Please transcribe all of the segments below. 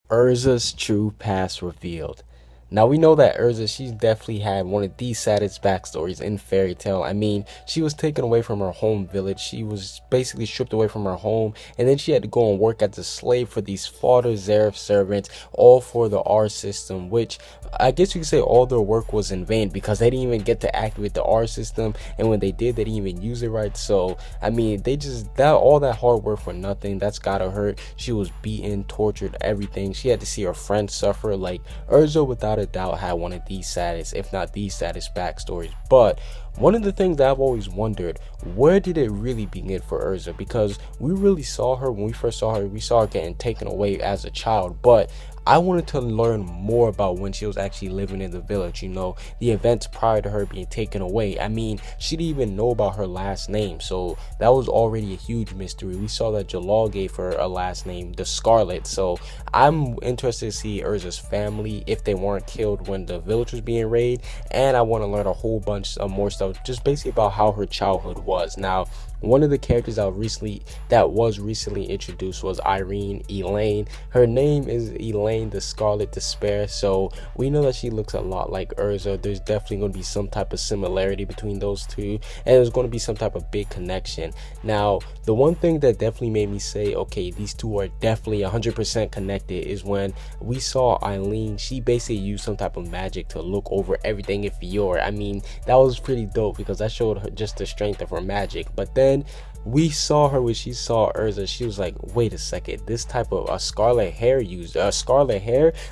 Erza's true past revealed. Now we know that Erza, she's definitely had one of the saddest backstories in fairy tale. I mean, she was taken away from her home village. She was basically stripped away from her home, and then she had to go and work as a slave for these Father Zareth servants, all for the R system, which I guess you could say all their work was in vain because they didn't even get to activate the R system, and when they did, they didn't even use it right. So I mean, they just that all that hard work for nothing. That's gotta hurt. She was beaten, tortured, everything. She had to see her friends suffer. Like Erza, without a doubt, had one of the saddest, if not the saddest, backstories. But one of the things that I've always wondered, where did it really begin for Erza? Because we really saw her when we first saw her. We saw her getting taken away as a child, but I wanted to learn more about when she was actually living in the village, the events prior to her being taken away. I mean, she didn't even know about her last name, so that was already a huge mystery. We saw that Jalal gave her a last name, the Scarlet, so I'm interested to see Erza's family, if they weren't killed when the village was being raided, and I want to learn a whole bunch of more stuff, just basically about how her childhood was. Now, one of the characters that was recently introduced was Irene Elaine. Her name is Elaine the Scarlet Despair, so we know that she looks a lot like Erza. There's definitely going to be some type of similarity between those two, and there's going to be some type of big connection. Now, the one thing that definitely made me say, okay, these two are definitely 100% connected is when we saw Eileen. She basically used some type of magic to look over everything in Fior. I mean, that was pretty dope because that showed her just the strength of her magic. But then we saw her when she saw Erza, she was like, wait a second, this type of scarlet hair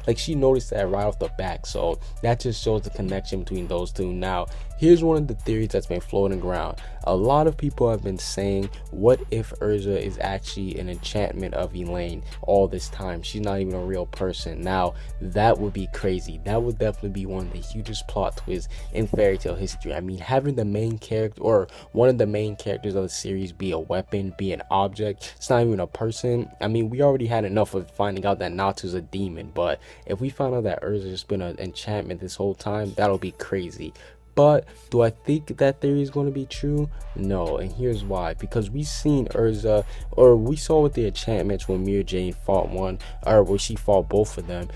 like she noticed that right off the back. So that just shows the connection between those two. Now, here's one of the theories that's been floating around. A lot of people have been saying, what if Erza is actually an enchantment of Elaine all this time? She's not even a real person. Now, that would be crazy. That would definitely be one of the hugest plot twists in fairy tale history. I mean, having the main character or one of the main characters of the series be a weapon, be an object, it's not even a person. I mean, we already had enough of finding out that Natsu's a demon, but if we found out that Erza's just been an enchantment this whole time, that'll be crazy. But do I think that theory is going to be true? No, and here's why. Because we seen Erza, or we saw with the enchantments when Mira Jane fought one, or when she fought both of them.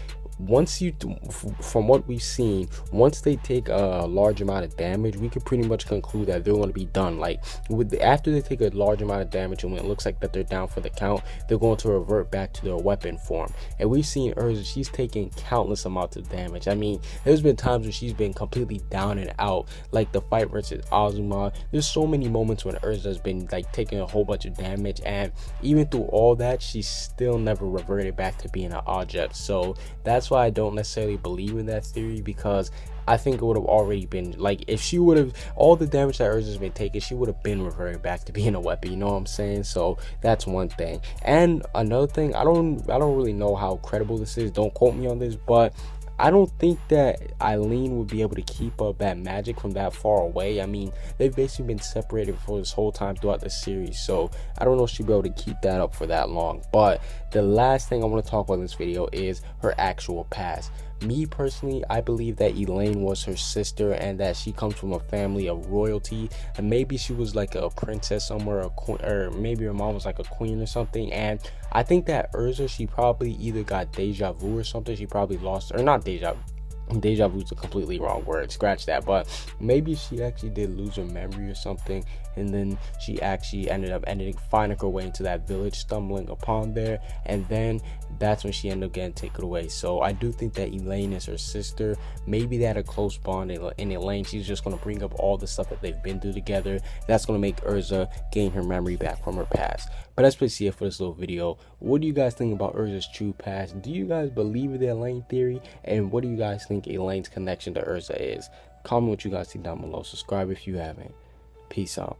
From what we've seen, once they take a large amount of damage, we could pretty much conclude that they're going to be done. Like after they take a large amount of damage and when it looks like that they're down for the count, they're going to revert back to their weapon form. And we've seen Erza, she's taking countless amounts of damage. I mean, there's been times when she's been completely down and out, like the fight versus Azuma. There's so many moments when Erza's been like taking a whole bunch of damage, and even through all that, she's still never reverted back to being an object. So that's why I don't necessarily believe in that theory, because I think it would have already been, like, if she would have, all the damage that Erza's been taking, she would have been reverted back to being a weapon, you know what I'm saying? So that's one thing. And another thing, I don't really know how credible this is, don't quote me on this, but I don't think that Eileen would be able to keep up that magic from that far away. I mean, they've basically been separated for this whole time throughout the series, so I don't know if she'll be able to keep that up for that long. But the last thing I want to talk about in this video is her actual past. Me personally, I believe that Elaine was her sister and that she comes from a family of royalty, and maybe she was like a princess somewhere, a queen, or maybe her mom was like a queen or something. And I think that Erza, she probably either got deja vu or something. She probably lost, or not deja vu is a completely wrong word, scratch that, but maybe she actually did lose her memory or something, and then she actually ended up finding her way into that village, stumbling upon there, and then that's when she ended up getting taken away. So I do think that Elaine is her sister. Maybe they had a close bond, and Elaine, she's just going to bring up all the stuff that they've been through together. That's going to make Erza gain her memory back from her past. But that's basically it for this little video. What do you guys think about Erza's true past? Do you guys believe in the Elaine theory? And what do you guys think Elaine's connection to Erza is? Comment what you guys think down below. Subscribe if you haven't. Peace out.